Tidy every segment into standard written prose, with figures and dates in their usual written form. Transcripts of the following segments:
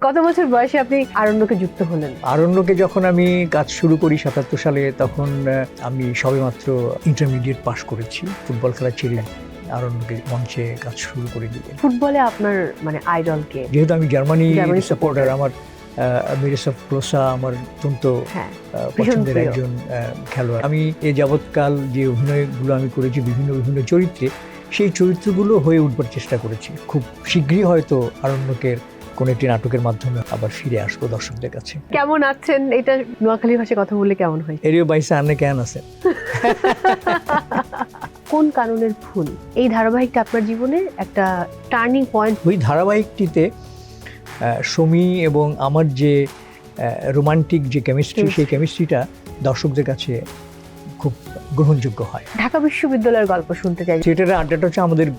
কত বছর বয়সে আপনি আরণ্যকে যুক্ত হলেন? আরণ্যকে যখন আমি কাজ শুরু করি ৭৭ সালে, তখন আমি সবেমাত্র ইন্টারমিডিয়েট পাশ করেছি। ফুটবল খেলা ছেড়ে আরণ্যকে মঞ্চে কাজ শুরু করে দিয়ে। ফুটবলে আপনার মানে আইডল কে? যেহেতু আমি জার্মানি সাপোর্টার, আমার মিরোস্লাভ ক্লোসা আমার অত্যন্ত পছন্দের একজন খেলোয়াড়। আমি এ যাবৎকাল যে অভিনয়গুলো আমি করেছি বিভিন্ন বিভিন্ন চরিত্রে, সেই চরিত্রগুলো হয়ে উঠবার চেষ্টা করেছি। খুব শীঘ্রই হয়তো আরণ্যকের কোনো একটি নাটকের মাধ্যমে আবার ফিরে আসবো দর্শকদের কাছে। কেমন আছেন? এটা নোয়াখালী ভাষায় কথা বললে কেমন হয়? এরিও বাইসা আনে কেন আছে? কোন কাননের ফুল এই ধারাবাহিকটা আপনার জীবনে একটা টার্নিং পয়েন্ট? ওই ধারাবাহিকটিতে সমী এবং আমার যে রোমান্টিক যে কেমিস্ট্রি, সেই কেমিস্ট্রিটা দর্শকদের কাছে খুব গ্রহণযোগ্য হয়। ঢাকা বিশ্ববিদ্যালয়ের গল্প শুনতে চাই। থিয়েটারের আড্ডাটা হচ্ছে আমাদের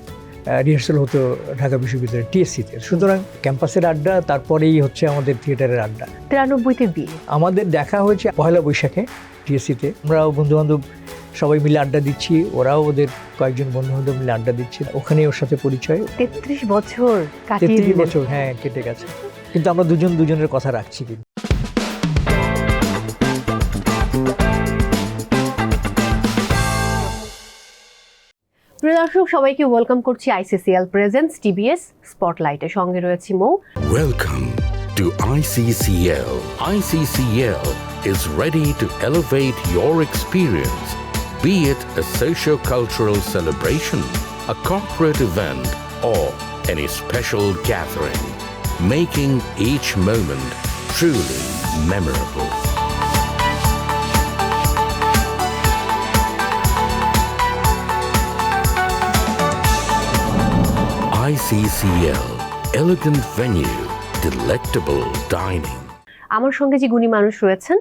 রিহার্সাল হতো ঢাকা বিশ্ববিদ্যালয়ের টিএসসিতে, সুতরাং ক্যাম্পাসের আড্ডা তারপরেই হচ্ছে আমাদের থিয়েটারের আড্ডা। 93তে বিয়ে। আমাদের দেখা হয়েছে পয়লা বৈশাখে টিএসসিতে। আমরা বন্ধুবান্ধব সবাই মিলে আড্ডা দিচ্ছি, ওরাও ওদের কয়েকজন বন্ধুবান্ধব মিলে আড্ডা দিচ্ছে, ওখানেই ওর সাথে পরিচয়। 33 বছর কাটিয়ে 33 দিলেন। বছর হ্যাঁ কেটে গেছে, কিন্তু আমরা দুজন দুজনের কথা রাখছি। কিন্তু প্রিয় দর্শক, সবাইকে ওয়েলকাম করছি আইসিসিএল প্রেজেন্টস টিবিএস স্পটলাইটের সঙ্গে রয়েছে মৌ। Welcome to ICCL. ICCL is ready to elevate your experience, be it a socio-cultural celebration, a corporate event, or any special gathering, making each moment truly memorable. ICCL, elegant venue, delectable dining. আমার সঙ্গে যে গুণী মানুষ রয়েছেন,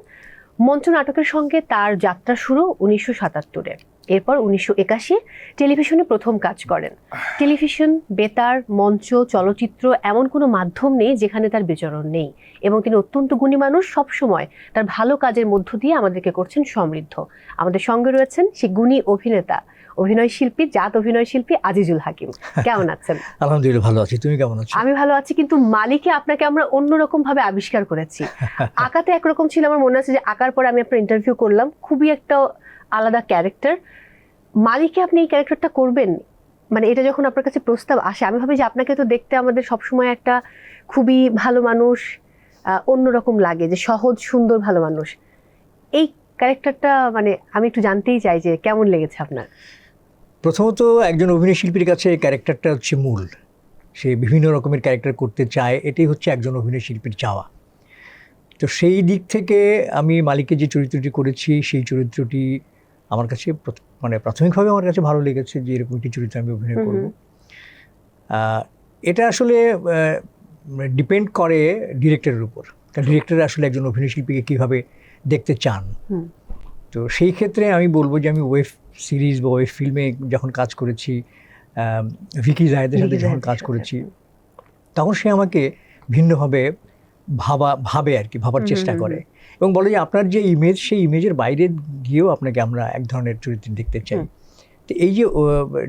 মঞ্চ নাটকের সঙ্গে তার যাত্রা শুরু 1977-এ। এরপর 1981 টেলিভিশনে প্রথম কাজ করেন। টেলিভিশন, বেতার, মঞ্চ, চলচ্চিত্র এমন কোনো মাধ্যম নেই যেখানে তার বিচরণ নেই, এবং তিনি অত্যন্ত গুণী মানুষ। সবসময় তার ভালো কাজের মধ্য দিয়ে আমাদেরকে করছেন সমৃদ্ধ। আমাদের সঙ্গে রয়েছেন সেই গুণী অভিনেতা, অভিনয় শিল্পী, জাত অভিনয় শিল্পী আজিজুল হাকিম। কেমন আছেন? আলহামদুলিল্লাহ ভালো আছি, তুমি কেমন আছো? আমি ভালো আছি, কিন্তু মালিকে আপনাকে আমরা অন্যরকম ভাবে আবিষ্কার করেছি। আঁকাতে একরকম ছিল, আমার মনে আছে যে আঁকার পরে আমি আপনার ইন্টারভিউ করলাম, খুবই একটা আলাদা ক্যারেক্টার। মালিকে আপনি এই ক্যারেক্টারটা করবেন, মানে এটা যখন আপনার কাছে প্রস্তাব আসে, আমি ভাবি যে আপনাকে তো দেখতে আমাদের সবসময় একটা খুবই ভালো মানুষ, অন্যরকম লাগে, যে সহজ সুন্দর ভালো মানুষ। এই ক্যারেক্টারটা মানে আমি একটু জানতেই চাই যে কেমন লেগেছে আপনার? প্রথমত একজন অভিনয় শিল্পীর কাছে ক্যারেক্টারটা হচ্ছে মূল। সে বিভিন্ন রকমের ক্যারেক্টার করতে চায়, এটাই হচ্ছে একজন অভিনয় শিল্পীর চাওয়া। তো সেই দিক থেকে আমি মালিকে যে চরিত্রটি করেছি, সেই চরিত্রটি আমার কাছে মানে প্রাথমিকভাবে আমার কাছে ভালো লেগেছে যে এরকম একটি চরিত্র আমি অভিনয় করব। এটা আসলে ডিপেন্ড করে ডিরেক্টরের উপর, কারণ ডিরেক্টর আসলে একজন অভিনয় শিল্পীকে কীভাবে দেখতে চান। তো সেই ক্ষেত্রে আমি বলবো যে আমি ওয়েব সিরিজ বা ওয়েব ফিল্মে যখন কাজ করেছি, ভিকি জাহেদের সাথে যখন কাজ করেছি, তখন সে আমাকে ভিন্নভাবে ভাবে আর কি, ভাবার চেষ্টা করে এবং বলে যে আপনার যে ইমেজ, সেই ইমেজের বাইরে গিয়েও আপনাকে আমরা এক ধরনের চরিত্র দেখতে চাই। তো এই যে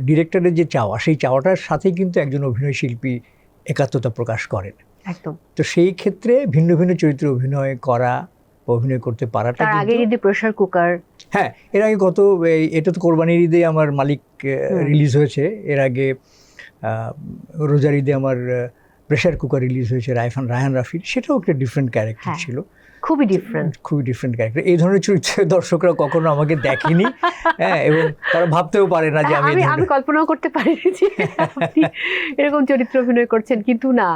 ডিরেক্টরের যে চাওয়া, সেই চাওয়াটার সাথেই কিন্তু একজন অভিনয় শিল্পী একাত্মতা প্রকাশ করেন। একদম। তো সেই ক্ষেত্রে ভিন্ন ভিন্ন চরিত্রে অভিনয় করা, অভিনয় করতে পারাটা, তার আগে ঈদে প্রেসার কুকার, হ্যাঁ এর আগে এটা তো কোরবানির ঈদে আমার মালিক রিলিজ হয়েছে, এর আগে রোজার ঈদে আমার প্রেসার কুকার রিলিজ হয়েছে রায়হান রাফির, সেটাও একটা ডিফারেন্ট ক্যারেক্টার ছিল, খুবই ডিফারেন্ট ক্যারেক্টার। এই ধরনের চরিত্রে দর্শকরা কখনো আমাকে দেখেনি, হ্যাঁ, এবং তারা ভাবতেও পারে না যে আমি কল্পনাও করতে পারিনি যে এরকম চরিত্র অভিনয় করছেন। কিন্তু না,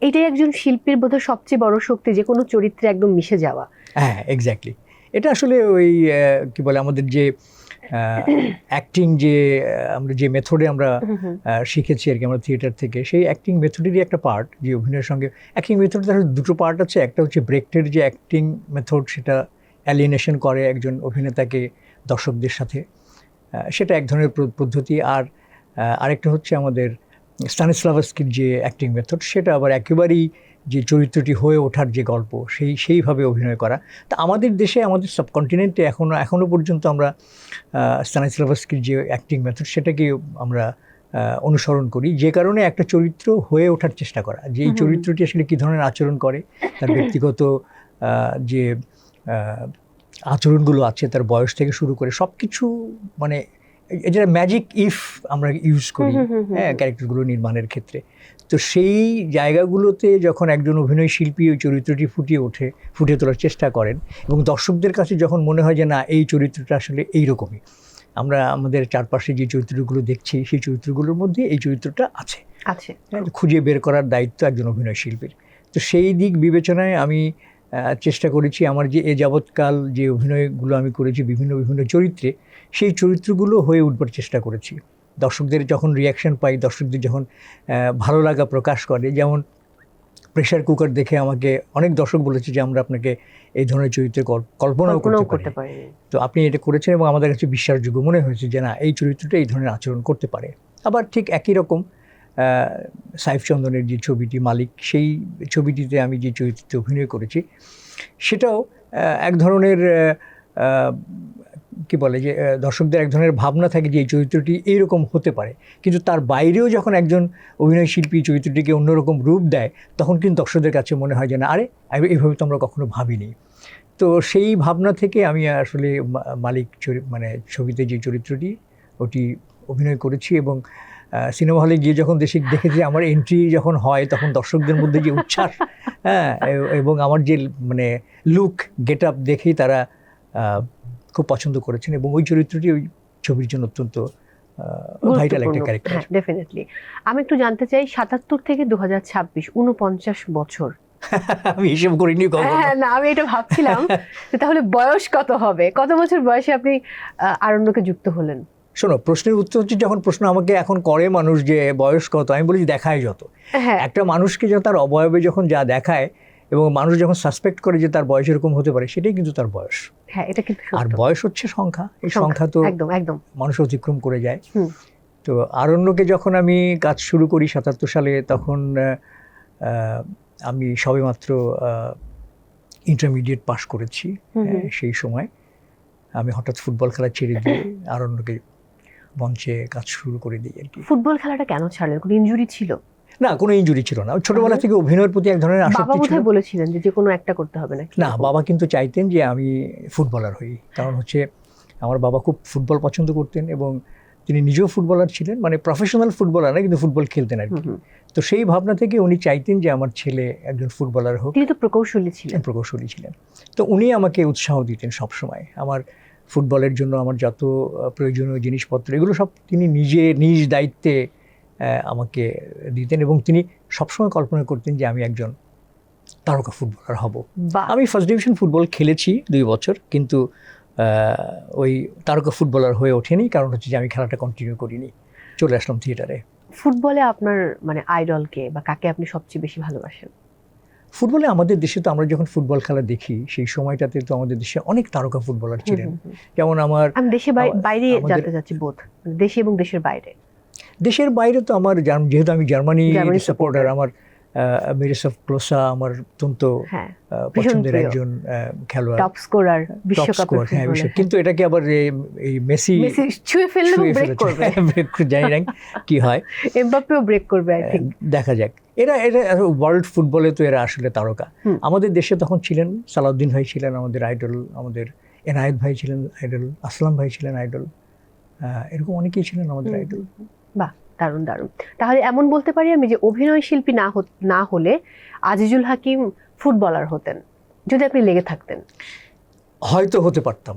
এটাই একজন শিল্পীর বোধহয় সবচেয়ে বড় শক্তি, যে কোনো চরিত্রে একদম মিশে যাওয়া। হ্যাঁ এক্স্যাক্টলি, এটা আসলে ওই কি বলে আমাদের যে অ্যাক্টিং, যে আমরা যে মেথডে আমরা শিখেছি আর কি আমরা থিয়েটার থেকে, সেই অ্যাক্টিং মেথডেরই একটা পার্ট, যে অভিনয়ের সঙ্গে অ্যাক্টিং মেথড তার দুটো পার্ট আছে। একটা হচ্ছে ব্রেক্টের যে অ্যাক্টিং মেথড, সেটা অ্যালিয়েনেশন করে একজন অভিনেতাকে দর্শকদের সাথে, সেটা এক ধরনের পদ্ধতি। আর আরেকটা হচ্ছে আমাদের স্টানিস্লাভস্কির যে অ্যাক্টিং মেথড, সেটা আবার একেবারেই যে চরিত্রটি হয়ে ওঠার যে গল্প, সেইভাবে অভিনয় করা। তা আমাদের দেশে, আমাদের সাবকন্টিনেন্টে এখনও পর্যন্ত আমরা স্টানিস্লাভস্কির যে অ্যাক্টিং মেথড, সেটাকে আমরা অনুসরণ করি, যে কারণে একটা চরিত্র হয়ে ওঠার চেষ্টা করা, যে এই চরিত্রটি আসলে কী ধরনের আচরণ করে, তার ব্যক্তিগত যে আচরণগুলো আছে, তার বয়স থেকে শুরু করে সব কিছু, মানে যেটা ম্যাজিক ইফ আমরা ইউজ করি হ্যাঁ ক্যারেক্টারগুলো নির্মাণের ক্ষেত্রে। তো সেই জায়গাগুলোতে যখন একজন অভিনয় শিল্পী ওই চরিত্রটি ফুটিয়ে তোলার চেষ্টা করেন, এবং দর্শকদের কাছে যখন মনে হয় যে না এই চরিত্রটা আসলে এইরকমই, আমরা আমাদের চারপাশে যে চরিত্রগুলো দেখছি সেই চরিত্রগুলোর মধ্যে এই চরিত্রটা আছে, খুঁজে বের করার দায়িত্ব একজন অভিনয় শিল্পীর। তো সেই দিক বিবেচনায় আমি চেষ্টা করেছি আমার যে এ যাবৎকাল যে অভিনয়গুলো আমি করেছি বিভিন্ন বিভিন্ন চরিত্রে, সেই চরিত্রগুলো হয়ে উঠবার চেষ্টা করেছি। দর্শকদের যখন রিয়াকশন পাই, দর্শকদের যখন ভালো লাগা প্রকাশ করে, যেমন প্রেশার কুকার দেখে আমাকে অনেক দর্শক বলেছে যে আমরা আপনাকে এই ধরনের চরিত্রে কল্পনাও করতে পারি, তো আপনি এটা করেছেন এবং আমাদের কাছে বিশ্বাসযোগ্য মনে হয়েছে যে না এই চরিত্রটা এই ধরনের আচরণ করতে পারে। আবার ঠিক একই রকম সাইফ চন্দনের যে ছবিটি মালিক, সেই ছবিটিতে আমি যে চরিত্রতে অভিনয় করেছি সেটাও এক ধরনের কি বলে যে দর্শকদের এক ধরনের ভাবনা থাকে যে এই চরিত্রটি এইরকম হতে পারে, কিন্তু তার বাইরেও যখন একজন অভিনয় শিল্পী চরিত্রটিকে অন্যরকম রূপ দেয় তখন কিন্তু দর্শকদের কাছে মনে হয় যে না আরে এইভাবে তো আমরা কখনো ভাবিনি। তো সেই ভাবনা থেকে আমি আসলে মালিক মানে ছবিতে যে চরিত্রটি ওটি অভিনয় করেছি, এবং সিনেমা হলে গিয়ে যখন দেখেছি আমার এন্ট্রি যখন হয় তখন দর্শকদের মধ্যে যে উচ্ছ্বাস হ্যাঁ এবং আমার যে মানে লুক গেট আপ দেখেই তারা খুব পছন্দ করেছেন, এবং ওই চরিত্রটি ওই ছবির জন্য অত্যন্ত ভাইটাল একটা ক্যারেক্টার। ডেফিনেটলি। আমি একটু জানতে চাই ৭৭ থেকে ২০২৬ ৪৯ বছর। আমি হিসেব করিনি কখনো। হ্যাঁ না, আমি এটা ভাবছিলাম তাহলে বয়স কত হবে, কত বছর বয়সে আপনি আরণ্যকে যুক্ত হলেন? শোনো, প্রশ্নের উত্তর হচ্ছে যখন প্রশ্ন আমাকে এখন করে মানুষ যে বয়স কত, আমি বলি দেখায় যত। একটা মানুষকে যখন তার অবয়বে যখন যা দেখায় এবং মানুষ যখন সাসপেক্ট করে যে তার বয়স এরকম হতে পারে, সেটাই কিন্তু তার বয়স। হ্যাঁ, এটা কিন্তু আর বয়স হচ্ছে সংখ্যা, এই সংখ্যা তো একদম মানুষ অতিক্রম করে যায়। তো আরণ্যকে যখন আমি কাজ শুরু করি ৭৭ সালে, তখন আমি সবেমাত্র ইন্টারমিডিয়েট পাশ করেছি। সেই সময় আমি হঠাৎ ফুটবল খেলা ছেড়ে দিয়ে আরণ্যকে মঞ্চে কাজ শুরু করে দিই আর কি। ফুটবল খেলাটা কেন ছাড়লেন? কোনো ইনজুরি ছিল? না, কোনো ইনজুরি ছিল না। ছোটবেলা থেকে অভিনয়ের প্রতি এক ধরনের আসক্তি ছিল। বাবা বলেছিলেন যে কোনো একটা করতে হবে না? না, বাবা কিন্তু চাইতেন যে আমি ফুটবলার হই, কারণ হচ্ছে আমার বাবা খুব ফুটবল পছন্দ করতেন এবং তিনি নিজেও ফুটবলার ছিলেন, মানে প্রফেশনাল ফুটবলার না, কিন্তু ফুটবল খেলতেন আর কি। তো সেই ভাবনা থেকে উনি চাইতেন যে আমার ছেলে একজন ফুটবলার হোক। তিনি তো প্রকৌশলী ছিলেন। তো উনি আমাকে উৎসাহ দিতেন সবসময়। আমার ফুটবলের জন্য আমার যত প্রয়োজনীয় জিনিসপত্র এগুলো সব তিনি নিজ দায়িত্বে আমাকে দিতেন, এবং তিনি সবসময় কল্পনা করতেন যে আমি একজন তারকা ফুটবলার হব। আমি ফার্স্ট ডিভিশন ফুটবল খেলেছি 2 বছর, কিন্তু ওই তারকা ফুটবলার হয়ে ওঠেনি, কারণ হচ্ছে যে আমি খেলাটা কন্টিনিউ করিনি, চলে আসলাম থিয়েটারে। ফুটবলে আপনার মানে আইডলকে বা কাকে আপনি সবচেয়ে বেশি ভালোবাসেন? ফুটবলে আমাদের দেশে তো আমরা যখন ফুটবল খেলা দেখি সেই সময়টাতে তো আমাদের দেশে অনেক তারকা ফুটবলার ছিলেন। যেমন আমি দেশে বাইরে জানতে চাচ্ছি, বোধ দেশে এবং দেশের বাইরে। দেশের বাইরে তো আমার যেহেতু আমি জার্মানি সাপোর্টার, আমার মিরোস্লাভ ক্লোসা আমার অত্যন্ত পছন্দের একজন খেলোয়াড়, টপ স্কোরার বিশ্বকাপে। হ্যাঁ, কিন্তু এটাকে আবার এই মেসি ছুঁয়ে ফেললে ব্রেক করবে, জানি না কি হয়, এমবাপ্পেও ব্রেক করবে আই থিংক। দেখা যাক। এরা ওয়ার্ল্ড ফুটবলে তো এরা আসলে তারকা। আমাদের দেশে তখন ছিলেন সালাউদ্দিন ভাই ছিলেন আমাদের আইডল, আমাদের এনায়েত ভাই ছিলেন আইডল, আসলাম ভাই ছিলেন আইডল, এরকম অনেকেই ছিলেন আমাদের আইডল। বাহ, দারুণ। তাহলে এমন বলতে পারি আমি যে অভিনয় শিল্পী না হলে আজিজুল হাকিম ফুটবলার হতেন যদি আপনি লেগে থাকতেন? হয়তো হতে পারতাম।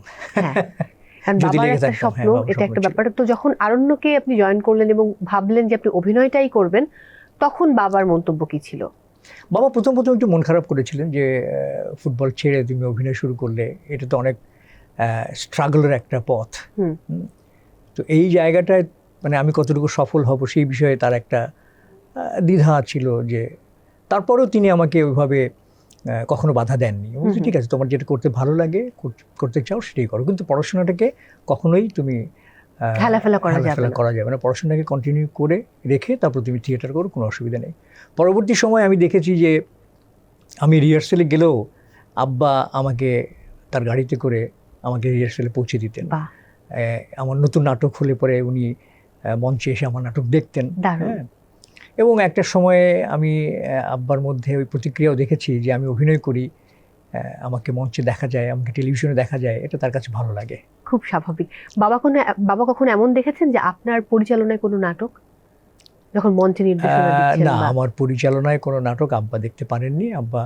বাবার একটা স্বপ্ন, এটা একটা ব্যাপার। তো যখন আরণ্যকে আপনি জয়েন করলেন এবং ভাবলেন যে আপনি অভিনয়টাই করবেন, তখন বাবার মন্তব্য কি ছিল? বাবা প্রথম একটু মন খারাপ করেছিলেন যে ফুটবল ছেড়ে তুমি অভিনয় শুরু করলে, এটা তো অনেক স্ট্রাগলের একটা পথ। তো এই জায়গাটায় মানে আমি কতটুকু সফল হব সেই বিষয়ে তার একটা দ্বিধা ছিল, যে তারপরেও তিনি আমাকে ওইভাবে কখনো বাধা দেননি। বলছি ঠিক আছে, তোমার যেটা করতে ভালো লাগে, করতে চাও সেটাই করো, কিন্তু পড়াশোনাটাকে কখনোই তুমি হেলাফেলা করা যাবে না। পড়াশোনাকে কন্টিনিউ করে রেখে তারপর তুমি থিয়েটার করো, কোনো অসুবিধা নেই। পরবর্তী সময় আমি দেখেছি যে আমি রিহার্সেলে গেলেও আব্বা আমাকে তার গাড়িতে করে আমাকে রিহার্সেলে পৌঁছে দিতেন। আমার নতুন নাটক হলে পরে উনি মঞ্চে এসে আমার নাটক দেখতেন। দারুণ। হ্যাঁ, এবং একটা সময়ে আমি আব্বার মধ্যে ওই প্রতিক্রিয়াও দেখেছি যে আমি অভিনয় করি, আমাকে মঞ্চে দেখা যায়, আমাকে টেলিভিশনে দেখা যায়, এটা তার কাছে ভালো লাগে। খুব স্বাভাবিক। বাবা কখনো এমন দেখেছেন যে আপনার পরিচালনায় কোনো নাটক যখন মঞ্চে নির্দেশনা দিচ্ছেন? না, আমার পরিচালনায় কোনো নাটক আব্বা দেখতে পারেননি। আব্বা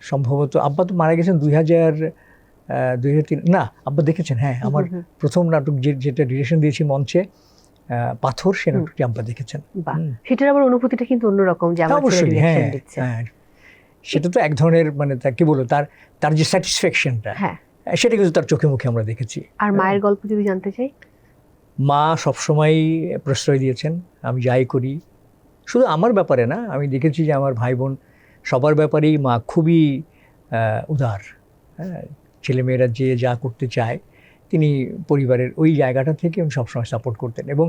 সম্ভবত, আব্বা তো মারা গেছেন 2003, না আব্বা দেখেছেন। হ্যাঁ, আমার প্রথম নাটক যেটা ডিরেকশন দিয়েছি মঞ্চে, পাথর, সে নাটকটি আব্বা দেখেছেন। সেটার আবার অনুভূতিটা কিন্তু অন্যরকম, যে আমার ছেলে অবশ্যই। ডিরেকশন হ্যাঁ, দিচ্ছে। হ্যাঁ, সেটা তো এক ধরনের, মানে তার কি বলবো, তার যে স্যাটিসফ্যাকশনটা, হ্যাঁ, সেটা কিন্তু তার চোখে মুখে আমরা দেখেছি। আর মায়ের গল্প যদি জানতে চাই? মা সবসময় প্রশ্রয় দিয়েছেন আমি যাই করি। শুধু আমার ব্যাপারে না, আমি দেখেছি যে আমার ভাই বোন সবার ব্যাপারেই মা খুবই উদার। হ্যাঁ, ছেলেমেয়েরা যে যা করতে চায় তিনি পরিবারের ওই জায়গাটা থেকে উনি সবসময় সাপোর্ট করতেন। এবং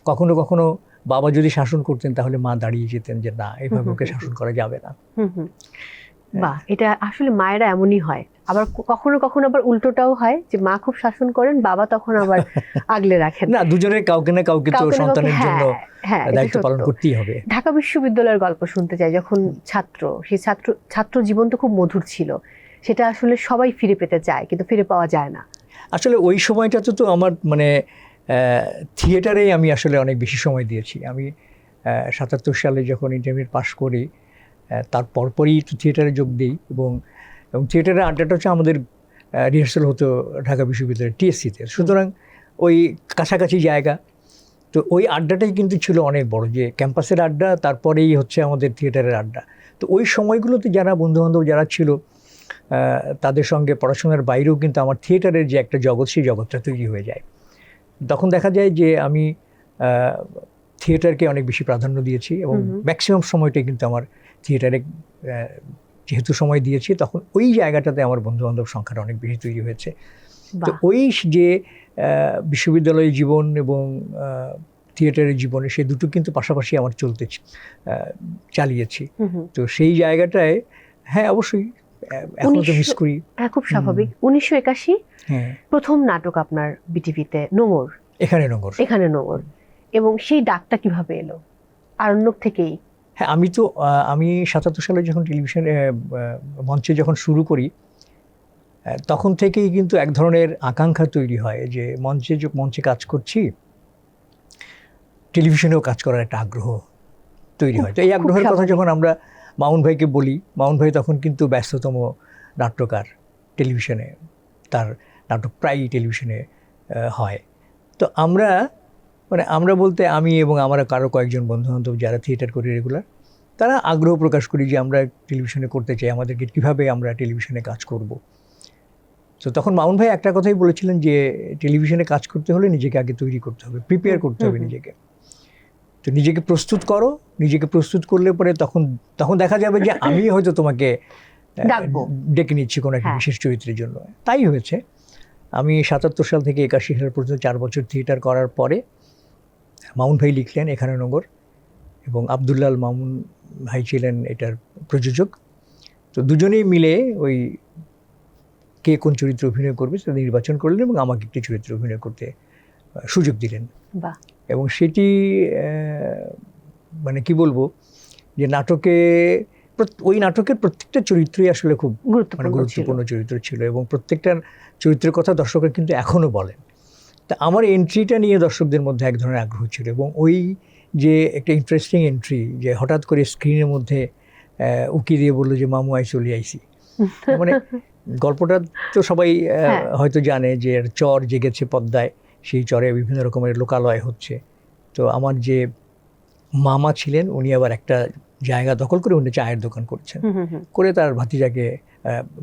কখনো কখনো বাবা যদি শাসন করতেন তাহলে মা দাঁড়িয়ে যেতেন যে না, এইভাবে ওকে শাসন করা যাবে না। বাহ, এটা আসলে মায়েরা এমনই হয়। আবার কখনো কখনো আবার উল্টোটাও হয় যে মা খুব শাসন করেন, বাবা তখন আবার আগলে রাখেন। না, দুজনের কাউকে না কাউকে তো সন্তানের জন্য দায়িত্ব পালন করতেই হবে। ঢাকা বিশ্ববিদ্যালয়ের গল্প শুনতে চাই। যখন সেই ছাত্র জীবন তো খুব মধুর ছিল, সেটা আসলে সবাই ফিরে পেতে চায় কিন্তু ফিরে পাওয়া যায় না। আসলে ওই সময়টাতে তো আমার মানে থিয়েটারেই আমি আসলে অনেক বেশি সময় দিয়েছি। আমি 77 সালে যখন ইন্টারমিডিয়েট পাস করি, তার পরপরই তো থিয়েটারে যোগ দিই। এবং থিয়েটারের আড্ডাটা হচ্ছে আমাদের রিহার্সাল হতো ঢাকা বিশ্ববিদ্যালয়ের টিএসসিতে, সুতরাং ওই কাছাকাছি জায়গা। তো ওই আড্ডাটাই কিন্তু ছিল অনেক বড়, যে ক্যাম্পাসের আড্ডা, তারপরেই হচ্ছে আমাদের থিয়েটারের আড্ডা। তো ওই সময়গুলোতে যারা বন্ধুবান্ধব যারা ছিল, তাদের সঙ্গে পড়াশোনার বাইরেও কিন্তু আমার থিয়েটারের যে একটা জগৎ, সেই জগৎটা তৈরি হয়ে যায়। তখন দেখা যায় যে আমি থিয়েটারকে অনেক বেশি প্রাধান্য দিয়েছি এবং ম্যাক্সিমাম সময়টাই কিন্তু আমার থিয়েটারে যেহেতু সময় দিয়েছি, তখন ওই জায়গাটাতে আমার বন্ধুবান্ধব সংখ্যাটা অনেক বেশি তৈরি হয়েছে। তো ওই যে বিশ্ববিদ্যালয় জীবন এবং থিয়েটারের জীবনে, সে দুটো কিন্তু পাশাপাশি আমার চালিয়েছি। তো সেই জায়গাটায় হ্যাঁ অবশ্যই এখন তো মিস করি। হ্যাঁ, খুব স্বাভাবিক। 1981 প্রথম নাটক আপনার বিটিভিতে, নোঙর। এখানে নোঙর। এবং সেই ডাকটা কিভাবে এলো? আরণ্যক থেকেই? হ্যাঁ, আমি 77 সালে যখন টেলিভিশনে মঞ্চে যখন শুরু করি, তখন থেকেই কিন্তু এক ধরনের আকাঙ্ক্ষা তৈরি হয় যে মঞ্চে কাজ করছি, টেলিভিশনেও কাজ করার একটা আগ্রহ তৈরি হয়। তো এই আগ্রহের কথা যখন আমরা মামুন ভাইকে বলি, মামুন ভাই তখন কিন্তু ব্যস্ততম নাট্যকার টেলিভিশনে, তার নাটক প্রায়ই টেলিভিশনে হয়। তো আমরা বলতে আমি এবং আমার কারো কয়েকজন বন্ধুবান্ধব যারা থিয়েটার করি রেগুলার, তারা আগ্রহ প্রকাশ করি যে আমরা টেলিভিশনে করতে চাই, আমাদেরকে কীভাবে আমরা টেলিভিশনে কাজ করব। তো তখন মামুন ভাই একটা কথাই বলেছিলেন যে টেলিভিশনে কাজ করতে হলে নিজেকে আগে তৈরি করতে হবে, প্রিপেয়ার করতে হবে নিজেকে। তো নিজেকে প্রস্তুত করো, নিজেকে প্রস্তুত করলে পরে তখন দেখা যাবে যে আমি হয়তো তোমাকে ডেকে নিচ্ছি কোনো একটা বিশেষ চরিত্রের জন্য। তাই হয়েছে। আমি 77 সাল থেকে 81 সাল পর্যন্ত 4 বছর থিয়েটার করার পরে মামুন ভাই লিখলেন এখানে নোঙর, এবং আব্দুল্লাল মামুন ভাই ছিলেন এটার প্রযোজক। তো দুজনেই মিলে ওই কে কোন চরিত্রে অভিনয় করবে সেটা নির্বাচন করলেন এবং আমাকে একটি চরিত্রে অভিনয় করতে সুযোগ দিলেন। এবং সেটি মানে কি বলবো, যে ওই নাটকের প্রত্যেকটা চরিত্রই আসলে খুব গুরুত্বপূর্ণ চরিত্র ছিল, এবং প্রত্যেকটা চরিত্রের কথা দর্শকরা কিন্তু এখনও বলেন। তা আমার এন্ট্রিটা নিয়ে দর্শকদের মধ্যে এক ধরনের আগ্রহ ছিল, এবং ওই যে একটা ইন্টারেস্টিং এন্ট্রি, যে হঠাৎ করে স্ক্রিনের মধ্যে উকি দিয়ে বললো যে মামু চলে আইছি। মানে গল্পটা তো সবাই হয়তো জানে যে চর জেগেছে পদ্মায়, সেই চরে বিভিন্ন রকমের লোকালয় হচ্ছে। তো আমার যে মামা ছিলেন উনি আবার একটা জায়গা দখল করে উনি চায়ের দোকান করছেন, করে তার ভাতিজাকে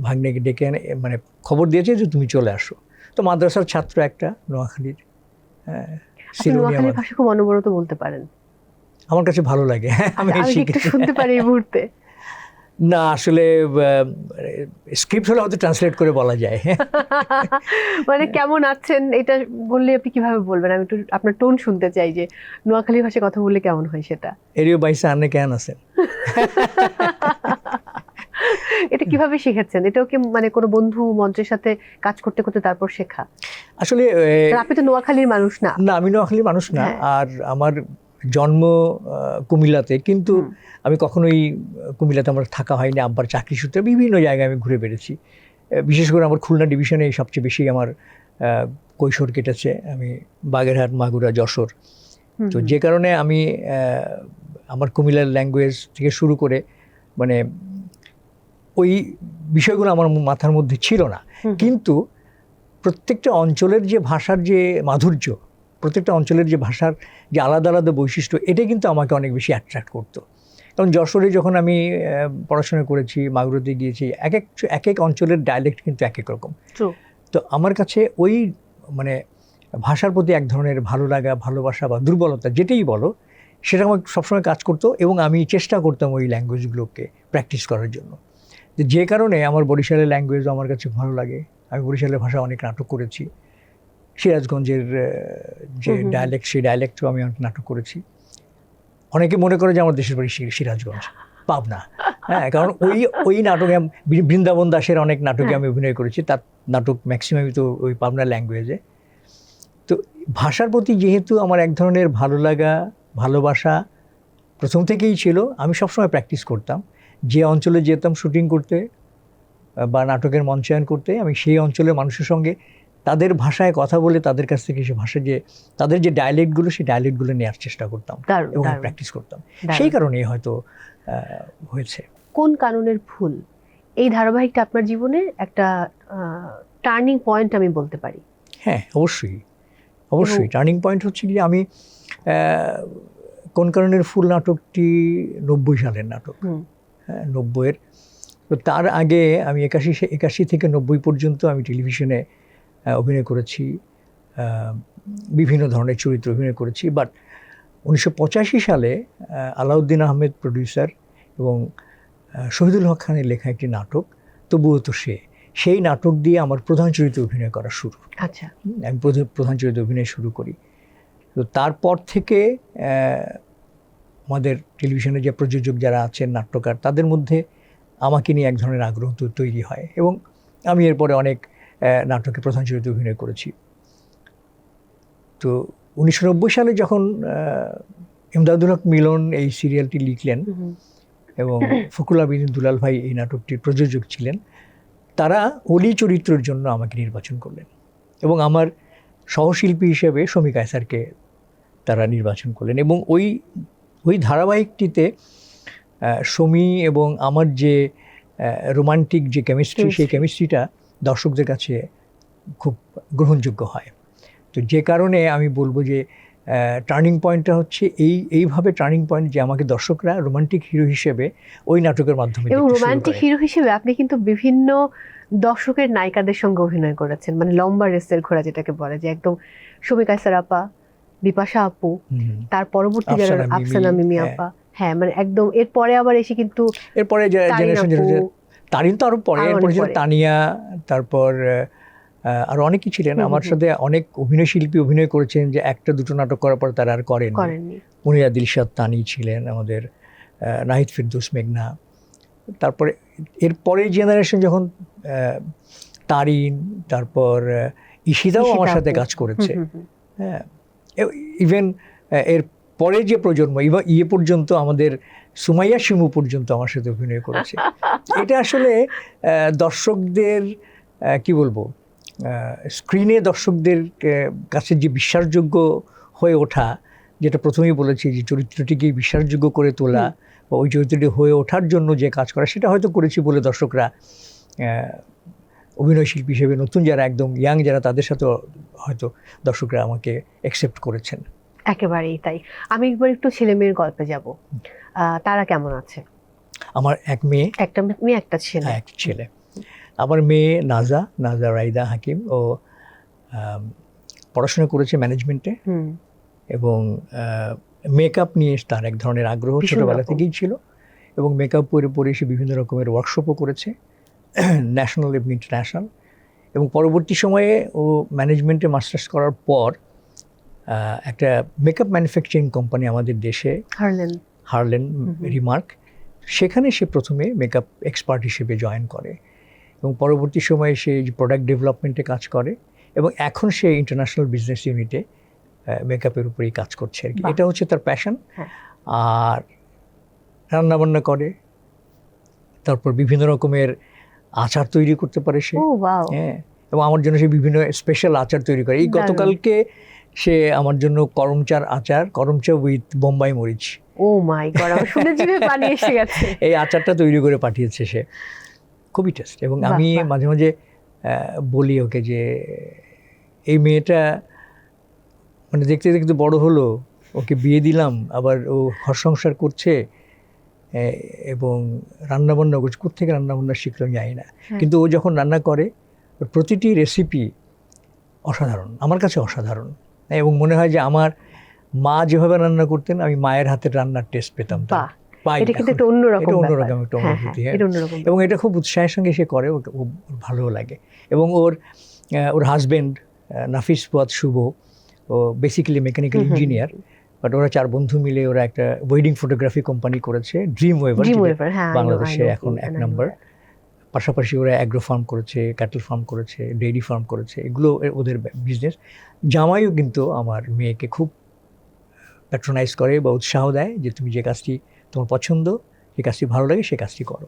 ভাগ্নেকে ডেকে এনে মানে খবর দিয়েছে যে তুমি চলে আসো। তো মাদ্রাসার ছাত্র একটা, নোয়াখালীর। নোয়াখালীর ভাষা খুব অনবরত বলতে পারেন, আমার কাছে ভালো লাগে। আমি একটু শুনতে পারি এই মুহূর্তে? না, আসলে স্ক্রিপ্ট হলে হয়তো ট্রান্সলেট করে বলা যায়। মানে কেমন আছেন এটা বললে আপনি কিভাবে বলবেন? আমি একটু আপনার টোন শুনতে চাই, যে নোয়াখালী ভাষায় কথা বললে কেমন হয় সেটা। এরিও বাইসা আনে কেন আছেন? এটা কিভাবে শিখেছেন? এটাও কি মানে কোনো বন্ধু মঞ্চের সাথে কাজ করতে করতে তারপর শেখা? আসলে কারণ আপনি তো নোয়াখালীর মানুষ না। না, আমি নোয়াখালীর মানুষ না। হ্যাঁ। আর আমার জন্ম কুমিল্লাতে, কিন্তু আমি কখনোই কুমিল্লাতে আমার থাকা হয়নি। আব্বার চাকরি সূত্রে বিভিন্ন জায়গায় আমি ঘুরে বেড়েছি। বিশেষ করে আমার খুলনা ডিভিশনে সবচেয়ে বেশি আমার কৈশোর কেটেছে। আমি বাগেরহাট, মাগুরা, যশোর। তো যে কারণে আমি আমার কুমিল্লার ল্যাঙ্গুয়েজ থেকে শুরু করে মানে ওই বিষয়গুলো আমার মাথার মধ্যে ছিল না। কিন্তু প্রত্যেকটা অঞ্চলের যে ভাষার যে মাধুর্য, প্রত্যেকটা অঞ্চলের যে ভাষার যে আলাদা আলাদা বৈশিষ্ট্য, এটা কিন্তু আমাকে অনেক বেশি অ্যাট্রাক্ট করতো। কারণ যশোরে যখন আমি পড়াশোনা করেছি, মাগুরাতে গিয়েছি, এক এক অঞ্চলের ডায়ালেক্ট কিন্তু এক এক রকম। তো আমার কাছে ওই মানে ভাষার প্রতি এক ধরনের ভালো লাগা, ভালোবাসা বা দুর্বলতা যেটাই বলো, সেটা আমার সবসময় কাজ করতো এবং আমি চেষ্টা করতাম ওই ল্যাঙ্গুয়েজগুলোকে প্র্যাকটিস করার জন্য। যে কারণে আমার বরিশালের ল্যাঙ্গুয়েজও আমার কাছে ভালো লাগে। আমি বরিশালের ভাষা অনেক নাটক করেছি। সিরাজগঞ্জের যে ডায়ালেক্ট, সেই ডায়ালেক্টও আমি অনেক নাটক করেছি। অনেকে মনে করে যে আমার দেশের বাড়ি সিরাজগঞ্জ, পাবনা। হ্যাঁ, কারণ ওই নাটকে বৃন্দাবন দাসের অনেক নাটকে আমি অভিনয় করেছি। তার নাটক ম্যাক্সিমামই তো ওই পাবনা ল্যাঙ্গুয়েজে। তো ভাষার প্রতি যেহেতু আমার এক ধরনের ভালো লাগা, ভালোবাসা প্রথম থেকেই ছিল, আমি সবসময় প্র্যাকটিস করতাম। যে অঞ্চলে যেতাম শুটিং করতে বা নাটকের মঞ্চায়ন করতে, আমি সেই অঞ্চলের মানুষের সঙ্গে তাদের ভাষায় কথা বলে তাদের কাছ থেকে সে ভাষা যে তাদের যে ডায়ালেক্টগুলো, সেই ডায়ালেক্টগুলো নেওয়ার চেষ্টা করতাম এবং প্র্যাকটিস করতাম। সেই কারণেই হয়তো হয়েছে। কোন কাননের ফুল এই ধারাবাহিকটা আপনার জীবনে একটা টার্নিং পয়েন্ট আমি বলতে পারি? হ্যাঁ, অবশ্যই অবশ্যই টার্নিং পয়েন্ট হচ্ছে কি, আমি কোন কারণের ফুল নাটকটি 90 সালের নাটক। হ্যাঁ, 90-এর। তো তার আগে আমি 81 থেকে 90 পর্যন্ত আমি টেলিভিশনে অভিনয় করেছি, বিভিন্ন ধরনের চরিত্র অভিনয় করেছি। বাট 1985 সালে আলাউদ্দিন আহমেদ প্রডিউসার এবং শহীদুল হক খানের লেখা একটি নাটক তবুও তো সেই নাটক দিয়ে আমার প্রধান চরিত্রে অভিনয় করা শুরু। আচ্ছা, আমি প্রধান চরিত্রে অভিনয় শুরু করি। তো তারপর থেকে আমাদের টেলিভিশনে যে প্রযোজক যারা আছেন, নাট্যকার, তাদের মধ্যে আমাকে নিয়ে এক ধরনের আগ্রহ তৈরি হয় এবং আমি এরপরে অনেক নাটকে প্রধান চরিত্রে অভিনয় করেছি। তো 1990 সালে যখন ইমদাদুল হক মিলন এই সিরিয়ালটি লিখলেন এবং ফখরুল আবিদিন দুলাল ভাই এই নাটকটির প্রযোজক ছিলেন, তারা অলি চরিত্রের জন্য আমাকে নির্বাচন করলেন এবং আমার সহশিল্পী হিসেবে শমী কায়সারকে তারা নির্বাচন করলেন। এবং ওই ধারাবাহিকটিতে শমী এবং আমার যে রোমান্টিক যে কেমিস্ট্রি, সেই কেমিস্ট্রিটা দর্শকদের কাছে খুব গ্রহণযোগ্য হয়। তো যে কারণে আমি বলবো যে টার্নিং পয়েন্টটা হচ্ছে এইভাবে টার্নিং পয়েন্ট যে আমাকে দর্শকরা রোমান্টিক হিরো হিসেবে ওই নাটকের মাধ্যমে এবং রোমান্টিক হিরো হিসেবে আপনি কিন্তু বিভিন্ন দর্শকের নায়িকাদের সঙ্গে অভিনয় করেছেন, মানে লম্বা রেসের ঘোড়া যেটাকে বলে, যে একদম শমী কায়সার আপা, বিপাশা আপু, তার পরবর্তী যারা আফসানা মিমি আপা, হ্যাঁ মানে একদম এরপরে আবার এসে কিন্তু এরপরে জেনারেশন তারিন তো আরো পরে, এরপরে তানিয়া, তারপর আর অনেকেই ছিলেন আমার সাথে। অনেক অভিনয় শিল্পী অভিনয় করেছেন যে একটা দুটো নাটক করার পর তারা আর করেননি। মুনিয়া দিলশাদ তানি ছিলেন, আমাদের নাহিদ ফিরদৌস মেঘনা। তারপরে এরপরে জেনারেশন যখন তারিন, তারপর ঈশিতাও আমার সাথে কাজ করেছে। হ্যাঁ, ইভেন এর পরে যে প্রজন্ম ইয়ে পর্যন্ত আমাদের সুমাইয়া শিমু পর্যন্ত আমার সাথে অভিনয় করেছে। এটা আসলে দর্শকদের কি বলবো, স্ক্রিনে দর্শকদের কাছে যে বিশ্বাসযোগ্য হয়ে ওঠা, যেটা প্রথমেই বলেছি যে চরিত্রটিকে বিশ্বাসযোগ্য করে তোলা বা ওই চরিত্রটি হয়ে ওঠার জন্য যে কাজ করা, সেটা হয়তো করেছি বলে দর্শকরা অভিনয় শিল্পী হিসেবে নতুন যারা একদম ইয়াং যারা, তাদের সাথে হয়তো দর্শকরা আমাকে অ্যাকসেপ্ট করেছেন। একেবারেই তাই। আমি একবার একটু ছেলে মেয়ের গল্পে যাব। তারা কেমন আছে? আমার এক মেয়ে, একটা মেয়ে, একটা ছেলে। এক ছেলে। আমার মেয়ে নাজা রাইদা হাকিম, ও পড়াশোনা করেছে ম্যানেজমেন্টে এবং মেকআপ নিয়ে তার এক ধরনের আগ্রহ ছোটোবেলা থেকেই ছিল এবং মেকআপ পরে সে বিভিন্ন রকমের ওয়ার্কশপও করেছে, ন্যাশনাল এবং ইন্টারন্যাশনাল। এবং পরবর্তী সময়ে ও ম্যানেজমেন্টে মাস্টার্স করার পর একটা মেকআপ ম্যানুফ্যাকচারিং কোম্পানি আমাদের দেশে, হারলেন রিমার্ক, সেখানে সে প্রথমে মেকআপ এক্সপার্ট হিসেবে জয়েন করে এবং পরবর্তী সময়ে সে প্রোডাক্ট ডেভেলপমেন্টে কাজ করে এবং এখন সে ইন্টারন্যাশনাল বিজনেস ইউনিটে মেকআপের উপরেই কাজ করছে আর কি। বাহ। এটা হচ্ছে তার প্যাশন। হ্যাঁ। আর রান্নাবান্না করে, তারপর বিভিন্ন রকমের আচার তৈরি করতে পারে সে। ও ওয়াও, হ্যাঁ, এবং আমার জন্য সে বিভিন্ন স্পেশাল আচার তৈরি করে। এই দারুণ। গতকালকে সে আমার জন্য করমচা উইথ বোম্বাই মরিচ, ও মাই গড, আমার শুনে জিভে পানি এসে গেছে। এই আচারটা তৈরি করে পাঠিয়েছে সে। খুবই টেস্ট। এবং বাহ, আমি বাহ। মাঝে মাঝে বলি ওকে যে এই মেয়েটা মানে দেখতে দেখতে বড় হলো, ওকে বিয়ে দিলাম, আবার ও ঘর সংসার করছে এবং রান্নাবান্না করছে। কোত্থেকে রান্নাবান্না শিখলো জানি না, হ্যাঁ। কিন্তু ও যখন রান্না করে ওর প্রতিটি রেসিপি অসাধারণ, আমার কাছে অসাধারণ। এবং মনে হয় যে আমার মা যেভাবে রান্না করতেন, আমি মায়ের হাতের রান্নার টেস্ট পেতাম। বাহ, পাই এটা কিন্তু এখন। একটা অন্যরকম এটা অন্যরকম ব্যাপার। একটা হ্যাঁ, অনুভূতি। হ্যাঁ, হ্যাঁ। এটা অন্যরকম এবং এটা খুব উৎসাহের সঙ্গে সে করে, ওর ভালোও লাগে। এবং ওর হাজবেন্ড নাফিস ফুয়াদ শুভ, ও বেসিক্যালি মেকানিক্যাল ইঞ্জিনিয়ার, বাট ওরা 4 বন্ধু মিলে ওরা একটা ওয়েডিং ফটোগ্রাফি কোম্পানি করেছে, ড্রিম ওয়েভার, হ্যাঁ, বাংলাদেশে এখন 1 নম্বর। পাশাপাশি ওরা অ্যাগ্রো ফার্ম করেছে, ক্যাটল ফার্ম করেছে, ডেইরি ফার্ম করেছে, এগুলো ওদের বিজনেস। জামাইও কিন্তু আমার মেয়েকে খুব প্যাট্রোনাইজ করে বা উৎসাহ দেয় যে তুমি যে কাজটি তোমার পছন্দ, যে কাজটি ভালো লাগে, সে কাজটি করো।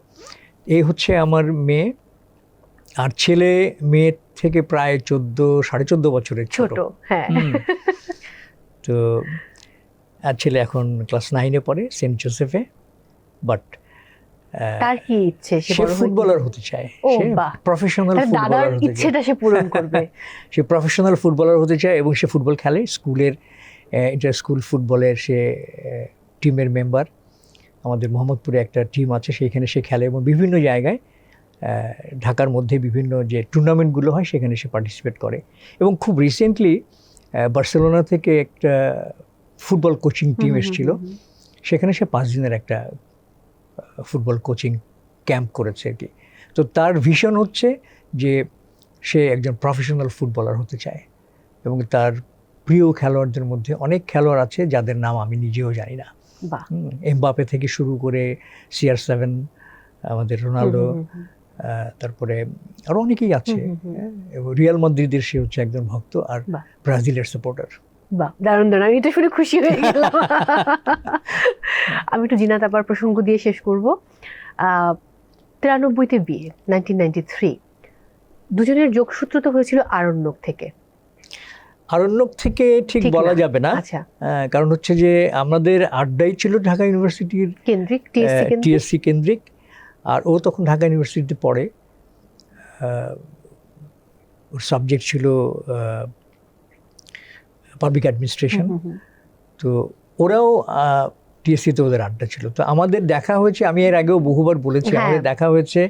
এই হচ্ছে আমার মেয়ে। আর ছেলে মেয়ের থেকে প্রায় 14.5 বছরের ছোট। ছোট, হ্যাঁ। তো আর ছেলে এখন ক্লাস 9-এ পড়ে সেন্ট জোসেফে। বাট তার কি ইচ্ছে? সে ফুটবলার হতে চায়, ও সে বাহ, প্রফেশনাল দাদার ফুটবলার হতে চায়। ইচ্ছেটা সে পূরণ করবে। সে প্রফেশনাল ফুটবলার হতে চায় এবং সে ফুটবল খেলে স্কুলের, ইন্টার স্কুল ফুটবলের সে টিমের মেম্বার। আমাদের মোহাম্মদপুরে একটা টিম আছে, সেইখানে সে খেলে এবং বিভিন্ন জায়গায় ঢাকার মধ্যে বিভিন্ন যে টুর্নামেন্টগুলো হয় সেখানে সে পার্টিসিপেট করে। এবং খুব রিসেন্টলি বার্সেলোনা থেকে একটা ফুটবল কোচিং টিম এসেছিল, সেখানে সে 5 দিনের একটা ফুটবল কোচিং ক্যাম্প করেছে আর কি। তো তার ভিশন হচ্ছে যে সে একজন প্রফেশনাল ফুটবলার হতে চায় এবং তার প্রিয় খেলোয়াড়দের মধ্যে অনেক খেলোয়াড় আছে যাদের নাম আমি নিজেও জানি না। বাহ, এমবাপে থেকে শুরু করে CR7, আমাদের রোনাল্ডো, তারপরে আরও অনেকেই আছে। এবং রিয়াল মাদ্রিদের সে হচ্ছে একজন ভক্ত, আর বাহ। ব্রাজিলের সাপোর্টার। বাহ, দারুণ দারুণ, আমি এটা শুনে খুশি হয়ে গেলাম। আমি একটু জিনাত আপার প্রসঙ্গ দিয়ে শেষ করব। 93-তে বিয়ে, 1993। দুজনের যোগসূত্র তো হয়েছিল আরণ্যক থেকে। আরণ্যক থেকে ঠিক বলা যাবে না, আচ্ছা, কারণ হচ্ছে যে আমাদের আড্ডাই ছিল ঢাকা ইউনিভার্সিটির কেন্দ্রিক, TSC কেন্দ্রিক। আর ও তখন ঢাকা ইউনিভার্সিটিতে পড়ে, ওর সাবজেক্ট ছিল পাবলিক অ্যাডমিনিস্ট্রেশন। তো ওরাও TSC-তে ওদের আড্ডা ছিল। তো আমাদের দেখা হয়েছে, আমি এর আগেও বহুবার বলেছি, হ্যাঁ। আমাদের দেখা হয়েছে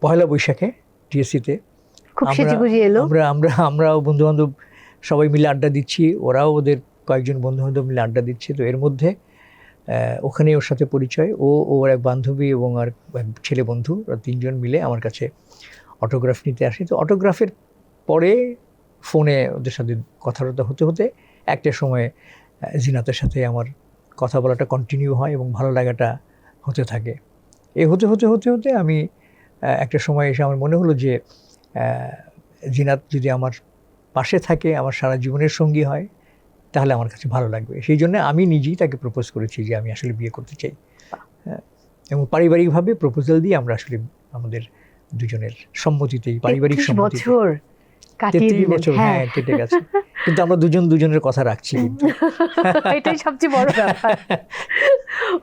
পয়লা বৈশাখে TSC-তে। খুব সেজেগুজে এলো। আমরাও বন্ধুবান্ধব সবাই মিলে আড্ডা দিচ্ছি, ওরাও ওদের কয়েকজন বন্ধুবান্ধব মিলে আড্ডা দিচ্ছে। তো এর মধ্যে ওখানে ওর সাথে পরিচয়, ওর এক বান্ধবী এবং আর এক ছেলে বন্ধু, ওরা 3 জন মিলে আমার কাছে অটোগ্রাফ নিতে আসে। তো অটোগ্রাফের পরে ফোনে ওদের সাথে কথাবার্তা হতে হতে একটা সময় জিনাতের সাথে আমার কথা বলাটা কন্টিনিউ হয় এবং ভালো লাগাটা হতে থাকে। এই হতে হতে হতে হতে আমি একটা সময় এসে আমার মনে হলো যে জিনাত যদি আমার পাশে থাকে, আমার সারা জীবনের সঙ্গী হয়, তাহলে আমার কাছে ভালো লাগবে। সেই জন্য আমি নিজেই তাকে প্রপোজ করেছি যে আমি আসলে বিয়ে করতে চাই। এবং পারিবারিকভাবে প্রপোজাল দিয়ে আমরা আসলে আমাদের দুজনের সম্মতিতেই, পারিবারিক 33 সম্মতিতে। বছর কাটিয়ে 33 দিলেন। বছর, হ্যাঁ, কেটে গেছে, কিন্তু আমরা দুজনের কথা রাখছি কিন্তু। এটাই সবচেয়ে বড় ব্যাপার।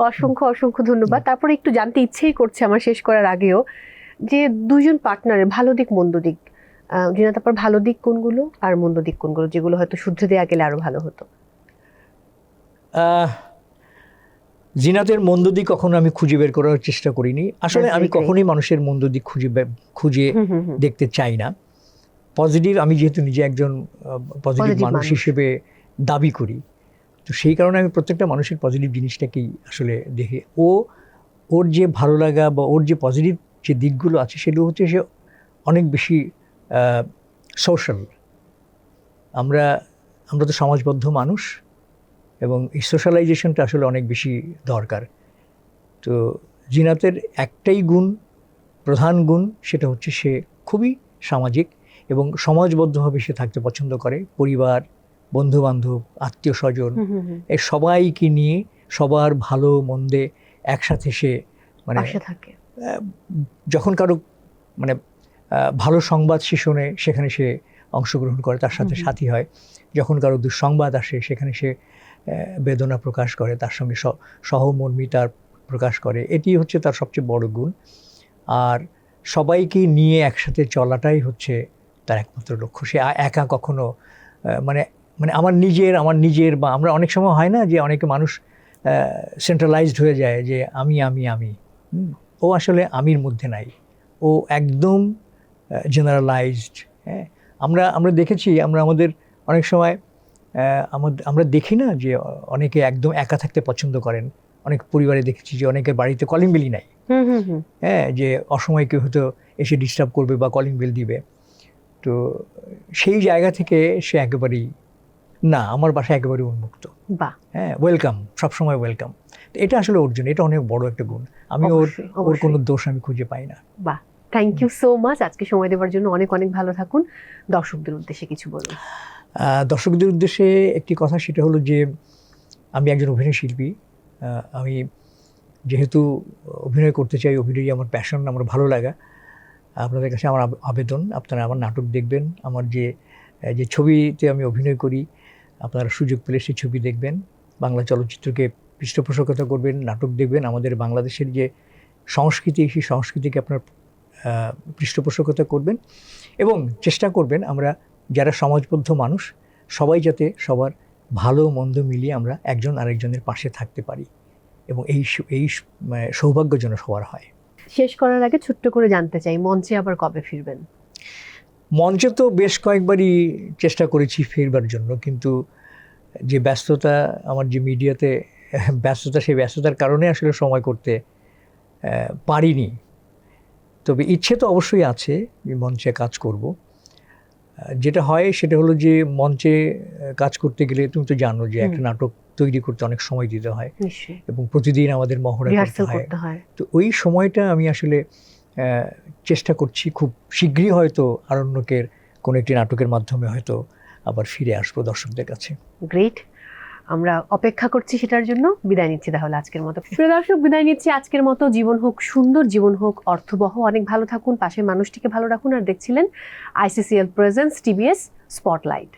অসংখ্য অসংখ্য ধন্যবাদ। তারপরে একটু জানতে ইচ্ছেই করছে আমার শেষ করার আগেও, যে দুজন পার্টনারের ভালো দিক মন্দ দিক, জিনাত আপার ভালো দিক কোনগুলো আর মন্দ দিক কোনগুলো, যেগুলো হয়তো শুধরে দেওয়া গেলে আরো ভালো হতো? জিনাতের মন্দ দিক কখনো আমি খুঁজে বের করার চেষ্টা করিনি। আসলে আমি কখনোই মানুষের মন্দ দিক খুঁজে দেখতে চাই না। পজিটিভ, আমি যেহেতু নিজে একজন পজিটিভ মানুষ হিসেবে দাবি করি, তো সেই কারণে আমি প্রত্যেকটা মানুষের পজিটিভ জিনিসটাকেই আসলে দেখি। ওর যে ভালো লাগা বা ওর যে পজিটিভ যে দিকগুলো আছে, সেগুলো হচ্ছে সে অনেক বেশি সোশ্যাল। আমরা তো সমাজবদ্ধ মানুষ এবং এই সোশ্যালাইজেশনটা আসলে অনেক বেশি দরকার। তো জিনাতের একটাই গুণ, প্রধান গুণ, সেটা হচ্ছে সে খুবই সামাজিক এবং সমাজবদ্ধভাবে সে থাকতে পছন্দ করে। পরিবার, বন্ধুবান্ধব, আত্মীয় স্বজন এই সবাইকে নিয়ে সবার ভালো মন্দে একসাথে সে মানে পাশে থাকে। যখন কারো মানে ভালো সংবাদ সে শোনে সেখানে সে অংশগ্রহণ করে, তার সাথে সাথী হয়। যখন কারো দুঃসংবাদ আসে সেখানে সে বেদনা প্রকাশ করে, তার সঙ্গে সহমর্মিতার প্রকাশ করে। এটি হচ্ছে তার সবচেয়ে বড় গুণ। আর সবাইকে নিয়ে একসাথে চলাটাই হচ্ছে তার একমাত্র লক্ষ্য। সে একা কখনো মানে মানে আমার নিজের বা আমরা অনেক সময় হয় না যে অনেকে মানুষ সেন্ট্রালাইজড হয়ে যায় যে আমি ও আসলে আমির মধ্যে নাই, ও একদম জেনারেলাইজড। হ্যাঁ, আমরা দেখেছি, আমাদের অনেক সময় আমরা দেখি না যে অনেকে একদম একা থাকতে পছন্দ করেন। অনেক পরিবারে দেখেছি যে অনেকের বাড়িতে কলিং বেলই নাই। হ্যাঁ, যে অসময় কেউ হয়তো এসে ডিস্টার্ব করবে বা কলিং বেল দিবে। তো সেই জায়গা থেকে সে একেবারেই না, আমার বাসায় একেবারে উন্মুক্ত। বাহ, হ্যাঁ, ওয়েলকাম, সবসময় ওয়েলকাম। এটা আসলে অর্জুন, এটা অনেক বড় একটা গুণ। আমি ওর কোনো দোষ আমি খুঁজে পাই না। বাহ, থ্যাংক ইউ সো মাচ আজকে সময় দেওয়ার জন্য। অনেক অনেক ভালো থাকুন। দর্শকদের উদ্দেশ্যে কিছু বলুন। দর্শকদের উদ্দেশ্যে একটি কথা, সেটা হলো যে আমি একজন অভিনয় শিল্পী। আমি যেহেতু অভিনয় করতে চাই, অভিনয় আমার প্যাশন, আমার ভালো লাগা। আপনাদের কাছে আমার আবেদন, আপনারা আমার নাটক দেখবেন। আমার যে ছবিতে আমি অভিনয় করি, আপনারা সুযোগ পেলে সেই ছবি দেখবেন, বাংলা চলচ্চিত্রকে পৃষ্ঠপোষকতা করবেন, নাটক দেখবেন। আমাদের বাংলাদেশের যে সংস্কৃতি, সেই সংস্কৃতিকে আপনার পৃষ্ঠপোষকতা করবেন এবং চেষ্টা করবেন আমরা যারা সমাজবদ্ধ মানুষ সবাই যাতে সবার ভালো মন্দ মিলিয়ে আমরা একজন আরেকজনের পাশে থাকতে পারি এবং এই সৌভাগ্য যেন সবার হয়। শেষ করার আগে ছোট্ট করে জানতে চাই, মঞ্চে আবার কবে ফিরবেন? মঞ্চে তো বেশ কয়েকবারই চেষ্টা করেছি ফিরবার জন্য, কিন্তু যে ব্যস্ততা, আমার যে মিডিয়াতে ব্যস্ততা, সেই ব্যস্ততার কারণে আসলে সময় করতে পারিনি। তবে ইচ্ছে তো অবশ্যই আছে যে মঞ্চে কাজ করব। যেটা হয় সেটা হলো যে মঞ্চে কাজ করতে গেলে তুমি তো জানো যে একটা নাটক তৈরি করতে অনেক সময় দিতে হয় এবং প্রতিদিন আমাদের মহড়া করতে হয়। তো ওই সময়টা আমি আসলে চেষ্টা করছি খুব শীঘ্রই হয়তো আরণ্যকের কোনো একটি নাটকের মাধ্যমে হয়তো আবার ফিরে আসবো দর্শকদের কাছে। গ্রেট, আমরা অপেক্ষা করছি সেটার জন্য। বিদায় নিচ্ছি তাহলে আজকের মতো। প্রিয় দর্শক, বিদায় নিচ্ছি আজকের মতো। জীবন হোক সুন্দর, জীবন হোক অর্থবহ। অনেক ভালো থাকুন, পাশের মানুষটিকে ভালো রাখুন। আর দেখছিলেন ICCL প্রেজেন্টস TBS স্পটলাইট।